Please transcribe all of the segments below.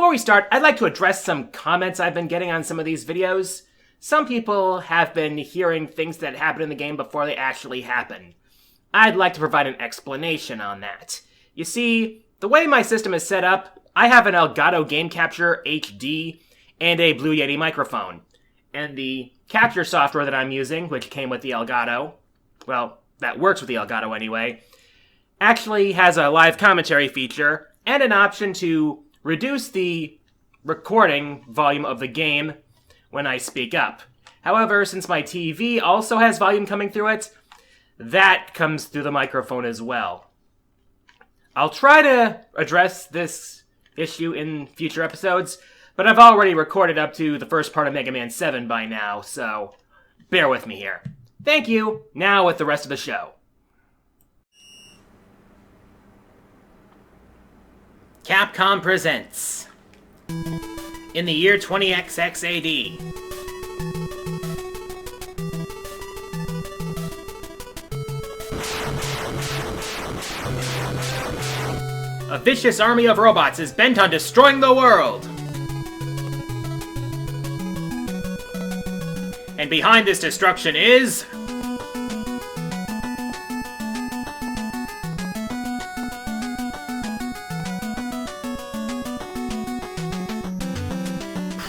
Before we start, I'd like to address some comments I've been getting on some of these videos. Some people have been hearing things that happen in the game before they actually happen. I'd like to provide an explanation on that. You see, the way my system is set up, I have an Elgato Game Capture HD and a Blue Yeti microphone. And the capture software that I'm using, which came with the Elgato, well, that works with the Elgato anyway, actually has a live commentary feature and an option to reduce the recording volume of the game when I speak up. However, since my TV also has volume coming through it, that comes through the microphone as well. I'll try to address this issue in future episodes, but I've already recorded up to the first part of Mega Man 7 by now, so bear with me here. Thank you. Now with the rest of the show. Capcom presents in the year 20XX AD. A vicious army of robots is bent on destroying the world. And behind this destruction is...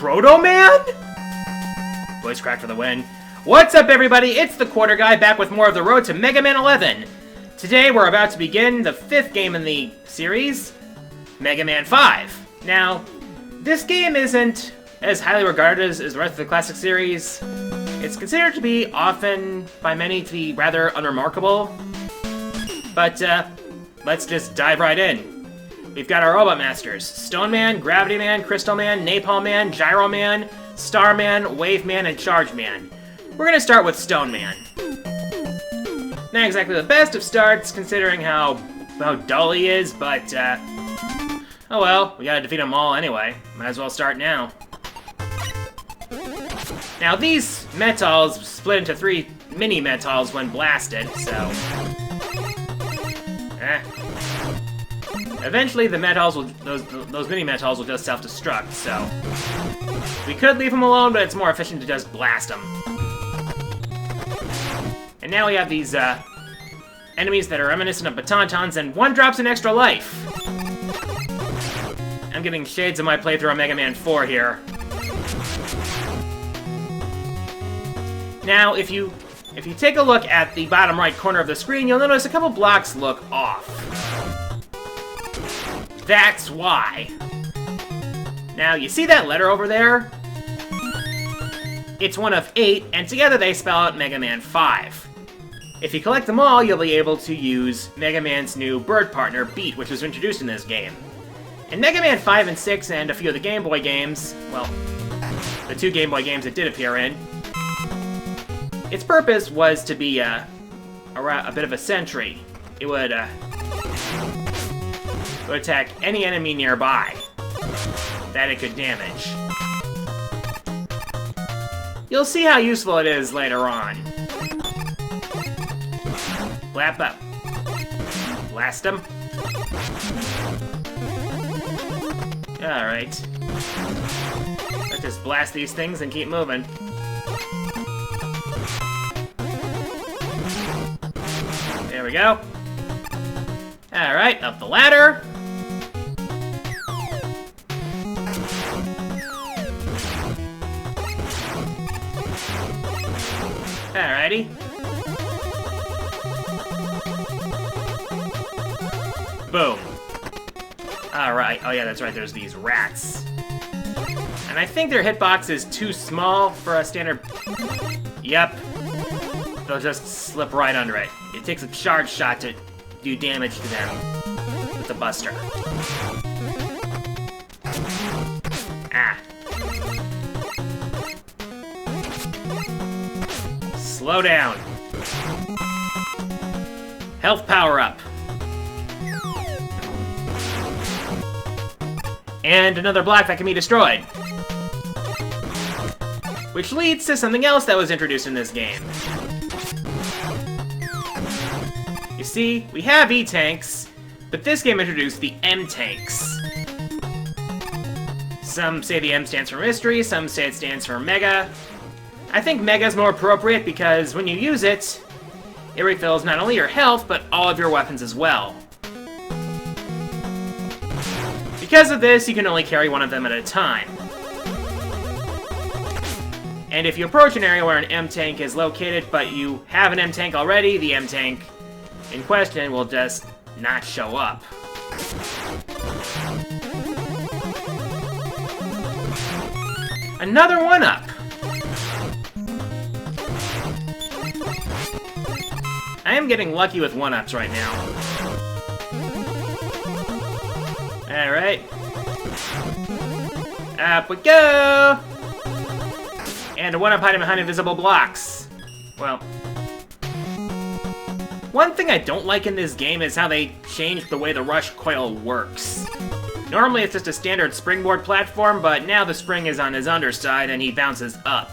Protoman? Voice crack for the win. What's up, everybody? It's the Quarter Guy back with more of the road to Mega Man 11. Today we're about to begin the 5th game in the series, Mega Man 5. Now, this game isn't as highly regarded as the rest of the classic series. It's considered to be often, by many, to be rather unremarkable. But, let's just dive right in. We've got our Robot Masters: Stone Man, Gravity Man, Crystal Man, Napalm Man, Gyro Man, Star Man, Wave Man, and Charge Man. We're gonna start with Stone Man. Not exactly the best of starts, considering how dull he is, but, oh well, we gotta defeat them all anyway. Might as well start now. Now, these Metals split into 3 mini-Metals when blasted, so... Eventually, the Metals will, those mini-Metals will just self-destruct, so... We could leave them alone, but it's more efficient to just blast them. And now we have these, enemies that are reminiscent of Batautons, and one drops an extra life! I'm getting shades of my playthrough on Mega Man 4 here. Now, if you take a look at the bottom right corner of the screen, you'll notice a couple blocks look off. That's why. Now, you see that letter over there? It's one of 8, and together they spell out Mega Man 5. If you collect them all, you'll be able to use Mega Man's new bird partner, Beat, which was introduced in this game. In Mega Man 5 and 6 and a few of the Game Boy games, well, the 2 Game Boy games it did appear in, its purpose was to be a bit of a sentry. It would attack any enemy nearby that it could damage. You'll see how useful it is later on. Blap up. Blast him. Alright. Let's just blast these things and keep moving. There we go. Alright, up the ladder. Alrighty. Boom. Alright, oh yeah, that's right, there's these rats. And I think their hitbox is too small for a standard... Yep. They'll just slip right under it. It takes a charge shot to do damage to them with the Buster. Ah. Slow down. Health power up. And another block that can be destroyed. Which leads to something else that was introduced in this game. You see, we have E-Tanks, but this game introduced the M-Tanks. Some say the M stands for mystery, some say it stands for mega. I think mega is more appropriate because when you use it, it refills not only your health, but all of your weapons as well. Because of this, you can only carry one of them at a time. And if you approach an area where an M-tank is located, but you have an M-tank already, the M-tank in question will just not show up. Another one-up! I am getting lucky with one-ups right now. Alright. Up we go! And a one-up hiding behind invisible blocks. Well, one thing I don't like in this game is how they changed the way the rush coil works. Normally it's just a standard springboard platform, but now the spring is on his underside and he bounces up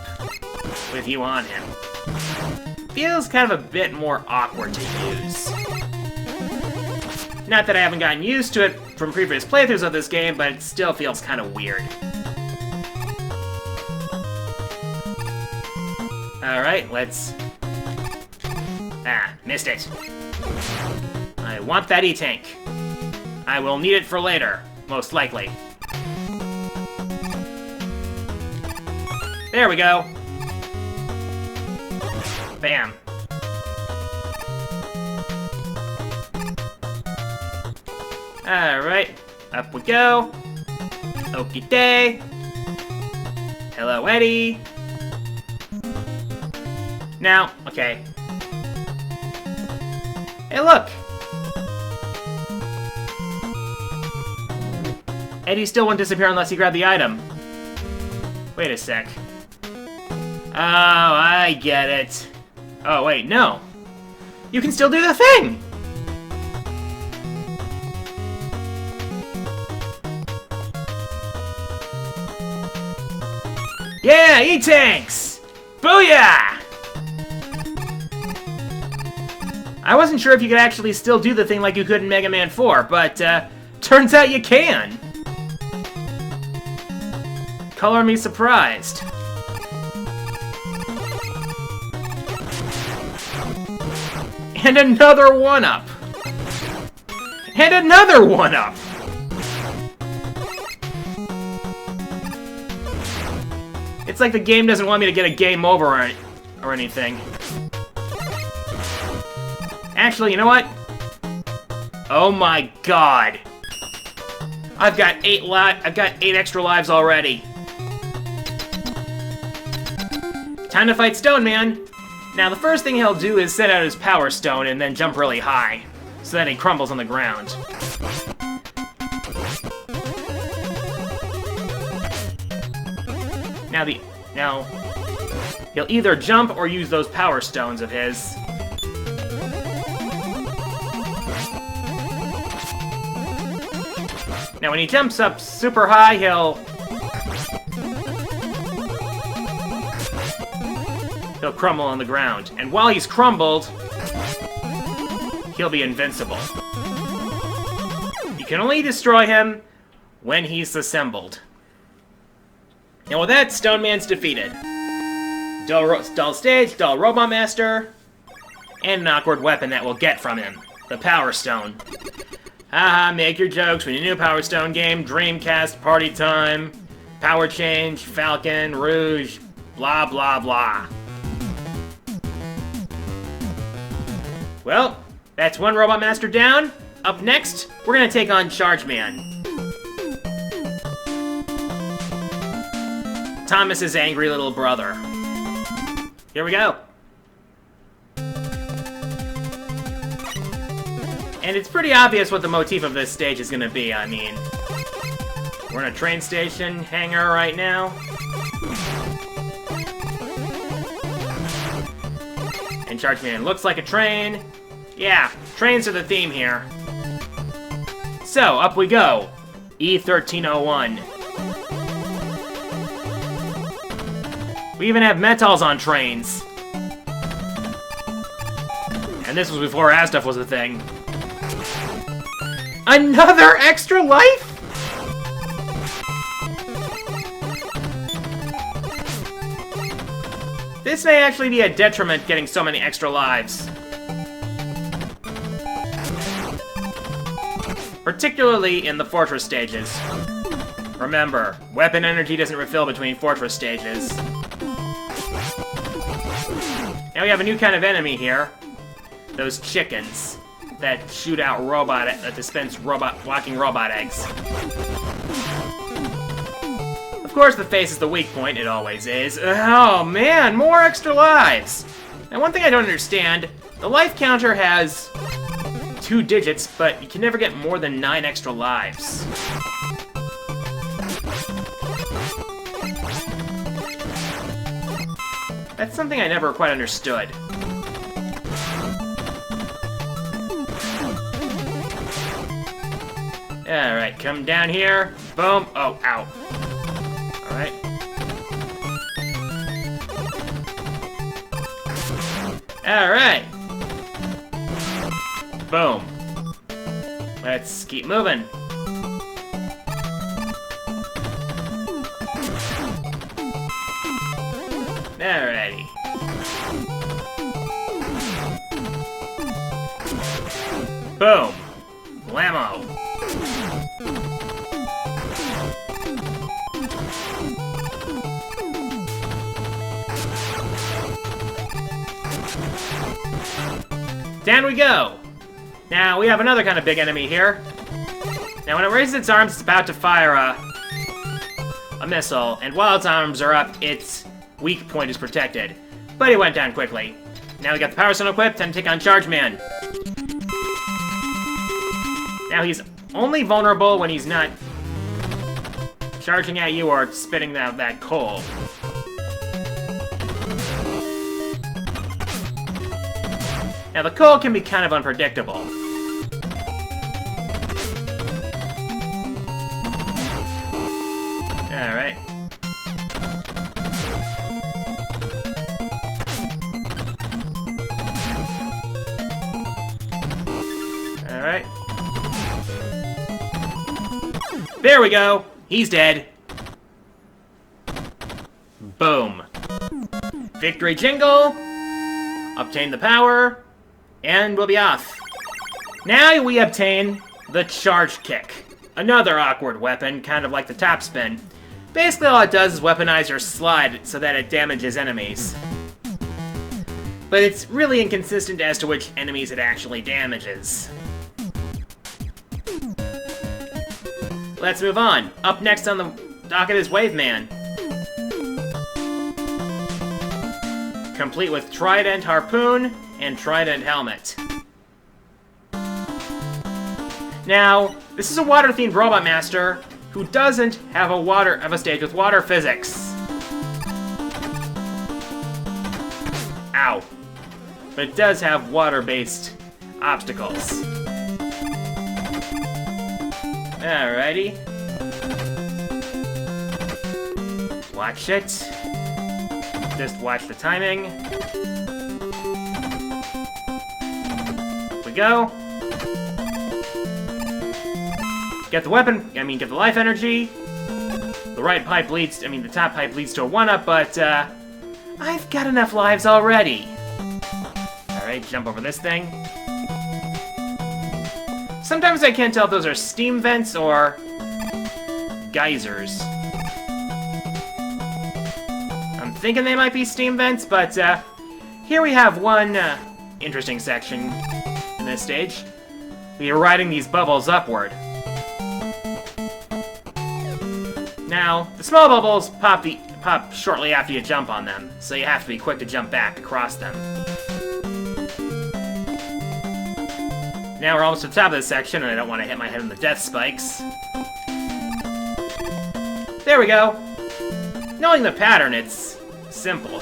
with you on him. Feels kind of a bit more awkward to use. Not that I haven't gotten used to it from previous playthroughs of this game, but it still feels kind of weird. Alright, let's... Ah, missed it. I want that E-tank. I will need it for later, most likely. There we go. Bam. Alright, up we go. Okie day. Hello, Eddie. Now, okay. Hey, look! Eddie still won't disappear unless you grab the item. Wait a sec. Oh, I get it. Oh, wait, no. You can still do the thing! Yeah, E-tanks! Booyah! I wasn't sure if you could actually still do the thing like you could in Mega Man 4, but, turns out you can! Color me surprised. And another one-up! And another one-up! It's like the game doesn't want me to get a game over or anything. Actually, you know what? Oh my god. I've got 8 extra lives already. Time to fight Stone Man. Now the first thing he'll do is set out his Power Stone and then jump really high, so that he crumbles on the ground. Now he'll either jump or use those Power Stones of his. Now when he jumps up super high, he'll crumble on the ground. And while he's crumbled, he'll be invincible. You can only destroy him when he's assembled. Now with that, Stone Man's defeated. Dull stage, dull Robot Master, and an awkward weapon that we'll get from him. The Power Stone. Haha, make your jokes when you new Power Stone game, Dreamcast, Party Time, Power Change, Falcon, Rouge, blah blah blah. Well, that's one Robot Master down. Up next, we're gonna take on Charge Man. Thomas's angry little brother. Here we go. And it's pretty obvious what the motif of this stage is gonna be, I mean. We're in a train station hangar right now. And Charge Man looks like a train. Yeah, trains are the theme here. So, up we go. E1301. We even have metals on trains. And this was before Astuff was a thing. Another extra life? This may actually be a detriment getting so many extra lives. Particularly in the fortress stages. Remember, weapon energy doesn't refill between fortress stages. Now we have a new kind of enemy here. Those chickens that shoot out that dispense walking robot eggs. Of course, the face is the weak point, it always is. Oh man, more extra lives! Now one thing I don't understand, the life counter has 2 digits, but you can never get more than 9 extra lives. That's something I never quite understood. Alright, come down here. Boom. Oh, ow. Alright. Alright. Boom. Let's keep moving. Alrighty. Boom. Blammo. Down we go. Now, we have another kind of big enemy here. Now, when it raises its arms, it's about to fire a missile, and while its arms are up, its weak point is protected. But it went down quickly. Now we got the Power Stone equipped, and take on Charge Man. Now, he's only vulnerable when he's not charging at you or spitting out that coal. Now, the coal can be kind of unpredictable. Alright. Alright. There we go! He's dead. Boom. Victory jingle! Obtain the power. And we'll be off. Now we obtain the Charge Kick. Another awkward weapon, kind of like the Top Spin. Basically all it does is weaponize your slide so that it damages enemies. But it's really inconsistent as to which enemies it actually damages. Let's move on. Up next on the docket is Wave Man. Complete with Trident Harpoon and Trident Helmet. Now, this is a water-themed robot master who doesn't have a stage with water physics. Ow. But it does have water-based obstacles. Alrighty. Watch it. Just watch the timing. Here we go. Get the weapon, get the life energy. The top pipe leads to a 1-up, but, I've got enough lives already. Alright, jump over this thing. Sometimes I can't tell if those are steam vents or geysers. I'm thinking they might be steam vents, but, here we have one, interesting section in this stage. We are riding these bubbles upward. Now, the small bubbles pop shortly after you jump on them, so you have to be quick to jump back across them. Now we're almost to the top of this section, and I don't want to hit my head on the death spikes. There we go! Knowing the pattern, it's simple.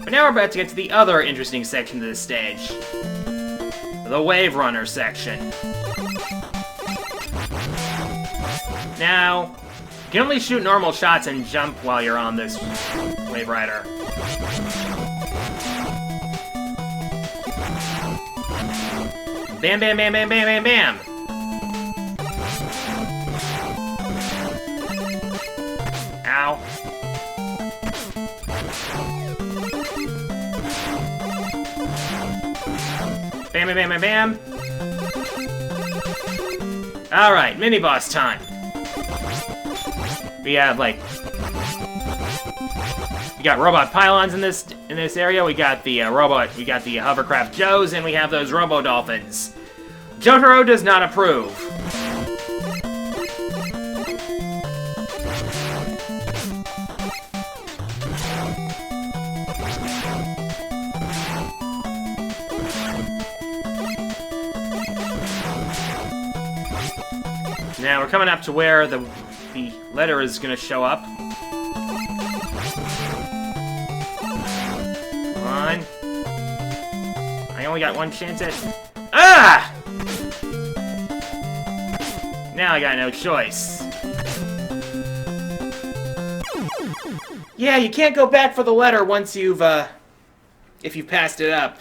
But now we're about to get to the other interesting section of this stage. The Wave Runner section. Now, you can only shoot normal shots and jump while you're on this Wave Rider. Bam, bam, bam, bam, bam, bam, bam! Ow. Bam, bam, bam, bam, bam. Alright, mini-boss time. We have, like... We got robot pylons in this area. We got the we got the hovercraft Joes, and we have those robo-dolphins. Jotaro does not approve. Now we're coming up to where the letter is going to show up. Come on. I only got one chance at... Ah! Now I got no choice. Yeah, you can't go back for the letter once you've, if you've passed it up.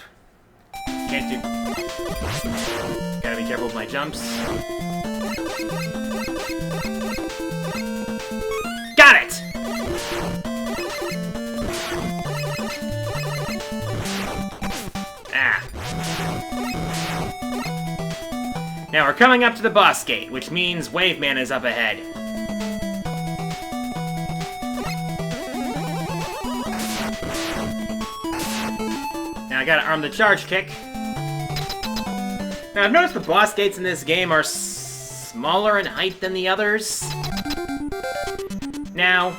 Can't do... Gotta be careful with my jumps. Got it! Ah. Now we're coming up to the boss gate, which means Waveman is up ahead. Now I gotta arm the charge kick. Now I've noticed the boss gates in this game are smaller in height than the others. Now,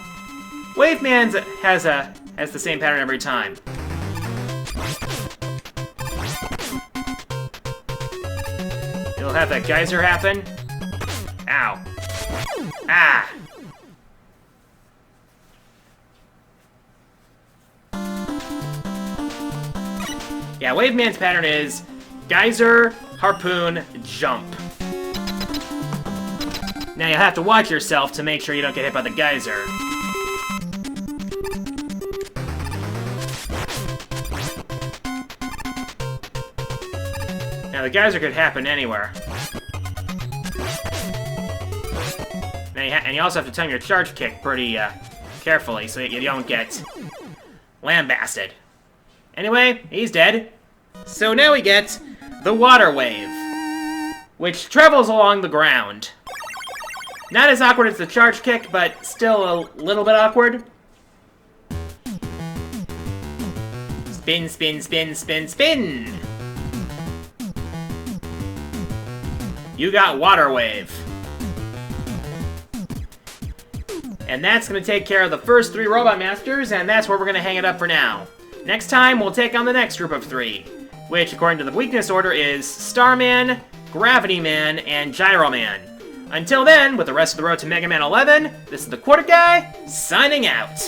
Waveman's has the same pattern every time. It'll have that geyser happen. Ow. Ah! Yeah, Waveman's pattern is geyser, harpoon, jump. Now you'll have to watch yourself to make sure you don't get hit by the geyser. Now the geyser could happen anywhere. Now and you also have to time your charge kick pretty carefully so that you don't get lambasted. Anyway, he's dead. So now we get the water wave, which travels along the ground. Not as awkward as the charge kick, but still a little bit awkward. Spin, spin, spin, spin, spin! You got water wave. And that's going to take care of the first 3 Robot Masters, and that's where we're going to hang it up for now. Next time, we'll take on the next group of 3, which, according to the weakness order, is Starman, Gravity Man, and Gyro Man. Until then, with the rest of the road to Mega Man 11, this is the Quarter Guy, signing out.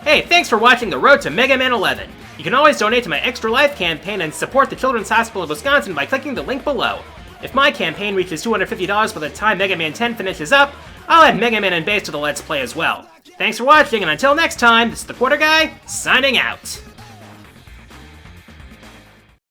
Hey, thanks for watching The Road to Mega Man 11. You can always donate to my Extra Life campaign and support the Children's Hospital of Wisconsin by clicking the link below. If my campaign reaches $250 by the time Mega Man 10 finishes up, I'll add Mega Man and Bass to the Let's Play as well. Thanks for watching, and until next time, this is the Quarter Guy, signing out.